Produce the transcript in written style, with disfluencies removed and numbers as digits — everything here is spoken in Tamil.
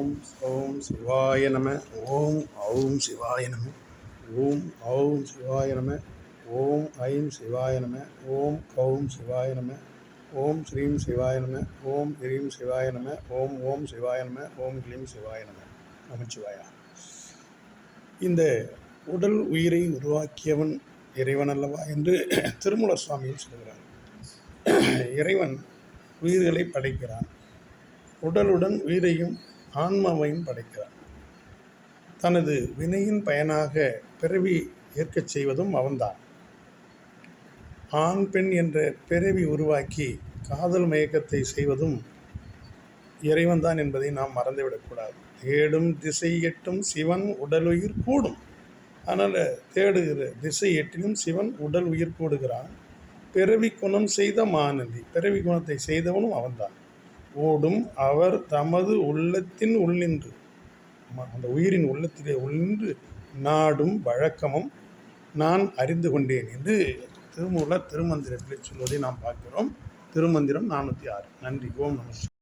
ஓம் ஓம் சிவாய நம. ஓம் ஔம் சிவாய நம. ஓம் ஔம் சிவாய நம. ஓம் ஐம் சிவாய நம. ஓம் கௌம் சிவாய நம. ஓம் ஸ்ரீம் சிவாய நம. ஓம் ஹ்ரீம் சிவாய நம. ஓம் ஓம் சிவாய நம. ஓம் க்ளீம் சிவாய நம. நமச்சிவாயா. இந்த உடல் உயிரை உருவாக்கியவன் இறைவன் அல்லவா என்று திருமூலர் சுவாமியும் சொல்கிறார். இறைவன் உயிர்களை படைக்கிறான். உடலுடன் உயிரையும் ஆன்மாவையும் படைக்கிறான். தனது வினையின் பயனாக பிறவி ஏற்கச் செய்வதும் அவன்தான். ஆண் பெண் என்ற பிறவி உருவாக்கி காதல் மயக்கத்தை செய்வதும் இறைவன்தான் என்பதை நாம் மறந்துவிடக்கூடாது. ஏடும் திசை எட்டும் சிவன் உடலுயிர் கூடும். அதனால் தேடுகிற திசை எட்டிலும் சிவன் உடல் உயிர் கூடுகிறான். பிறவி குணம் செய்த மானந்தி, பிறவி குணத்தை செய்தவனும் அவன்தான். ஓடும் அவர் தமது உள்ளத்தின் உள்நின்று, அந்த உயிரின் உள்ளத்திலே உள்நின்று நாடும் வழக்கமும் நான் அறிந்து கொண்டேன் என்று திருமூலர் திருமந்திரத்தில் சொல்வதை நாம் பார்க்கிறோம். திருமந்திரம் 406. நன்றி. ஓம் நம.